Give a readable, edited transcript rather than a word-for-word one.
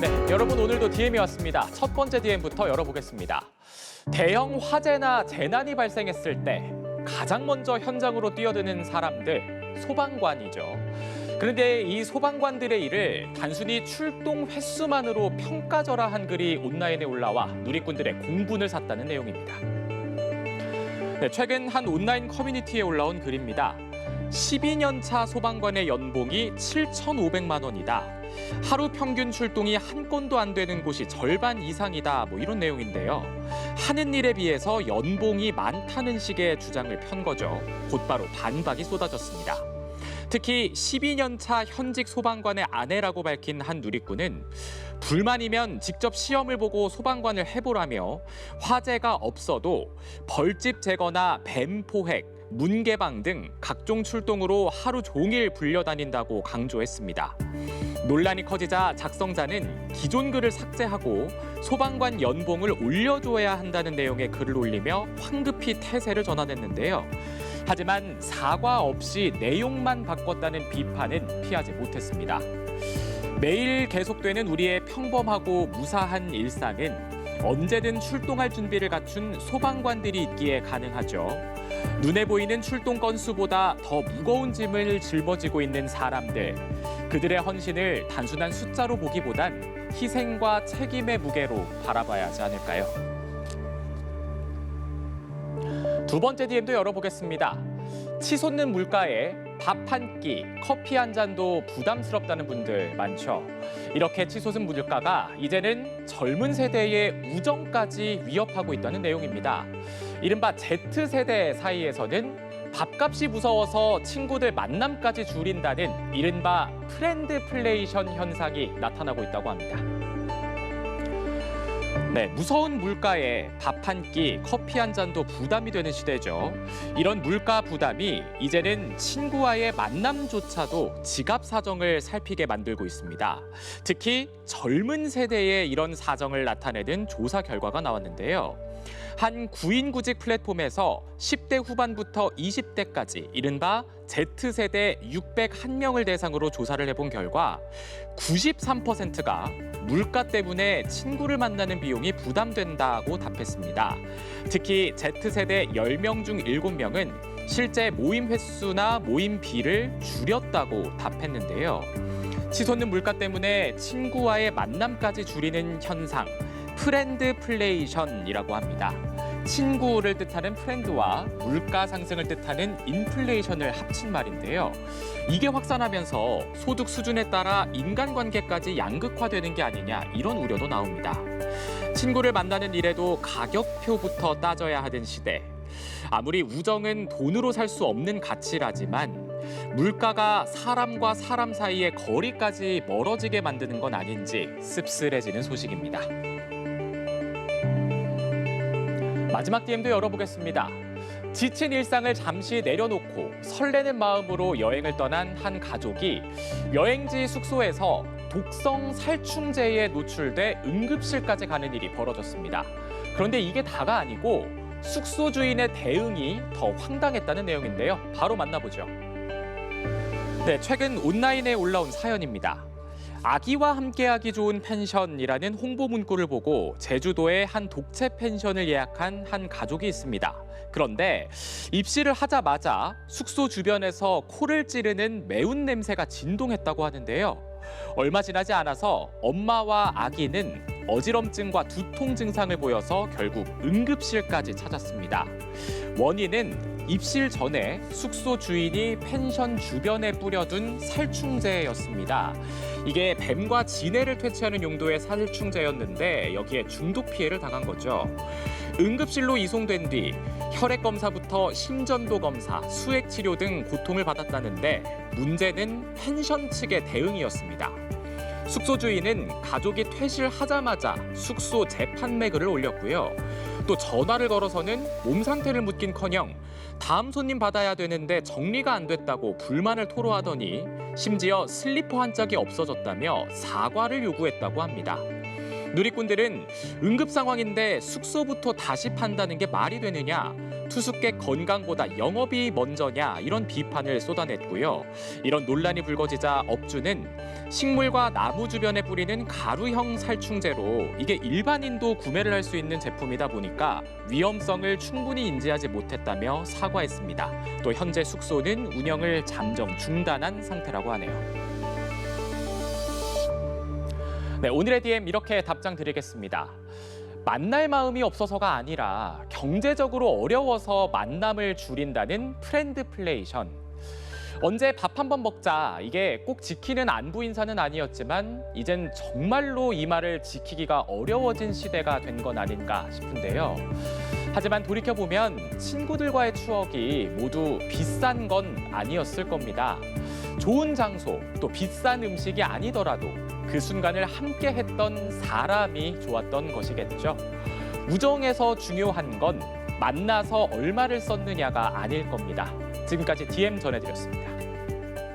네, 여러분 오늘도 DM이 왔습니다. 첫 번째 DM부터 열어보겠습니다. 대형 화재나 재난이 발생했을 때 가장 먼저 현장으로 뛰어드는 사람들, 소방관이죠. 그런데 이 소방관들의 일을 단순히 출동 횟수만으로 평가절하한 글이 온라인에 올라와 누리꾼들의 공분을 샀다는 내용입니다. 네, 최근 한 온라인 커뮤니티에 올라온 글입니다. 12년 차 소방관의 연봉이 7,500만 원이다. 하루 평균 출동이 한 건도 안 되는 곳이 절반 이상이다. 이런 내용인데요. 하는 일에 비해서 연봉이 많다는 식의 주장을 편 거죠. 곧바로 반박이 쏟아졌습니다. 특히 12년 차 현직 소방관의 아내라고 밝힌 한 누리꾼은 불만이면 직접 시험을 보고 소방관을 해보라며 화재가 없어도 벌집 제거나 뱀 포획, 문 개방 등 각종 출동으로 하루 종일 불려다닌다고 강조했습니다. 논란이 커지자 작성자는 기존 글을 삭제하고 소방관 연봉을 올려줘야 한다는 내용의 글을 올리며 황급히 태세를 전환했는데요. 하지만 사과 없이 내용만 바꿨다는 비판은 피하지 못했습니다. 매일 계속되는 우리의 평범하고 무사한 일상은 언제든 출동할 준비를 갖춘 소방관들이 있기에 가능하죠. 눈에 보이는 출동 건수보다 더 무거운 짐을 짊어지고 있는 사람들. 그들의 헌신을 단순한 숫자로 보기보단 희생과 책임의 무게로 바라봐야 하지 않을까요? 두 번째 DM도 열어보겠습니다. 치솟는 물가에 밥 한 끼, 커피 한 잔도 부담스럽다는 분들 많죠. 이렇게 치솟은 물가가 이제는 젊은 세대의 우정까지 위협하고 있다는 내용입니다. 이른바 Z세대 사이에서는 밥값이 무서워서 친구들 만남까지 줄인다는 이른바 프렌드플레이션 현상이 나타나고 있다고 합니다. 네, 무서운 물가에 밥 한 끼, 커피 한 잔도 부담이 되는 시대죠. 이런 물가 부담이 이제는 친구와의 만남조차도 지갑 사정을 살피게 만들고 있습니다. 특히 젊은 세대의 이런 사정을 나타내는 조사 결과가 나왔는데요. 한 구인구직 플랫폼에서 10대 후반부터 20대까지 이른바 Z세대 601명을 대상으로 조사를 해본 결과 93%가 물가 때문에 친구를 만나는 비용이 부담된다고 답했습니다. 특히 Z세대 10명 중 7명은 실제 모임 횟수나 모임비를 줄였다고 답했는데요. 치솟는 물가 때문에 친구와의 만남까지 줄이는 현상, 프렌드플레이션이라고 합니다. 친구를 뜻하는 프렌드와 물가 상승을 뜻하는 인플레이션을 합친 말인데요. 이게 확산하면서 소득 수준에 따라 인간관계까지 양극화되는 게 아니냐 이런 우려도 나옵니다. 친구를 만나는 일에도 가격표부터 따져야 하는 시대. 아무리 우정은 돈으로 살 수 없는 가치라지만 물가가 사람과 사람 사이의 거리까지 멀어지게 만드는 건 아닌지 씁쓸해지는 소식입니다. 마지막 DM도 열어보겠습니다. 지친 일상을 잠시 내려놓고 설레는 마음으로 여행을 떠난 한 가족이 여행지 숙소에서 독성 살충제에 노출돼 응급실까지 가는 일이 벌어졌습니다. 그런데 이게 다가 아니고 숙소 주인의 대응이 더 황당했다는 내용인데요. 바로 만나보죠. 네, 최근 온라인에 올라온 사연입니다. 아기와 함께하기 좋은 펜션이라는 홍보 문구를 보고 제주도의 한 독채 펜션을 예약한 한 가족이 있습니다. 그런데 입실을 하자마자 숙소 주변에서 코를 찌르는 매운 냄새가 진동했다고 하는데요. 얼마 지나지 않아서 엄마와 아기는 어지럼증과 두통 증상을 보여서 결국 응급실까지 찾았습니다. 원인은 입실 전에 숙소 주인이 펜션 주변에 뿌려둔 살충제였습니다. 이게 뱀과 진해를 퇴치하는 용도의 살충제였는데 여기에 중독 피해를 당한 거죠. 응급실로 이송된 뒤 혈액 검사부터 심전도 검사, 수액 치료 등 고통을 받았다는데 문제는 펜션 측의 대응이었습니다. 숙소 주인은 가족이 퇴실하자마자 숙소 재판매 글을 올렸고요. 또 전화를 걸어서는 몸 상태를 묻긴커녕 다음 손님 받아야 되는데 정리가 안 됐다고 불만을 토로하더니 심지어 슬리퍼 한 짝이 없어졌다며 사과를 요구했다고 합니다. 누리꾼들은 응급 상황인데 숙소부터 다시 판다는 게 말이 되느냐, 투숙객 건강보다 영업이 먼저냐 이런 비판을 쏟아냈고요. 이런 논란이 불거지자 업주는 식물과 나무 주변에 뿌리는 가루형 살충제로 이게 일반인도 구매를 할 수 있는 제품이다 보니까 위험성을 충분히 인지하지 못했다며 사과했습니다. 또 현재 숙소는 운영을 잠정 중단한 상태라고 하네요. 네, 오늘의 DM 이렇게 답장 드리겠습니다. 만날 마음이 없어서가 아니라 경제적으로 어려워서 만남을 줄인다는 프렌드플레이션. 언제 밥 한번 먹자, 이게 꼭 지키는 안부 인사는 아니었지만 이젠 정말로 이 말을 지키기가 어려워진 시대가 된 건 아닌가 싶은데요. 하지만 돌이켜보면 친구들과의 추억이 모두 비싼 건 아니었을 겁니다. 좋은 장소, 또 비싼 음식이 아니더라도 그 순간을 함께 했던 사람이 좋았던 것이겠죠. 우정에서 중요한 건 만나서 얼마를 썼느냐가 아닐 겁니다. 지금까지 DM 전해드렸습니다.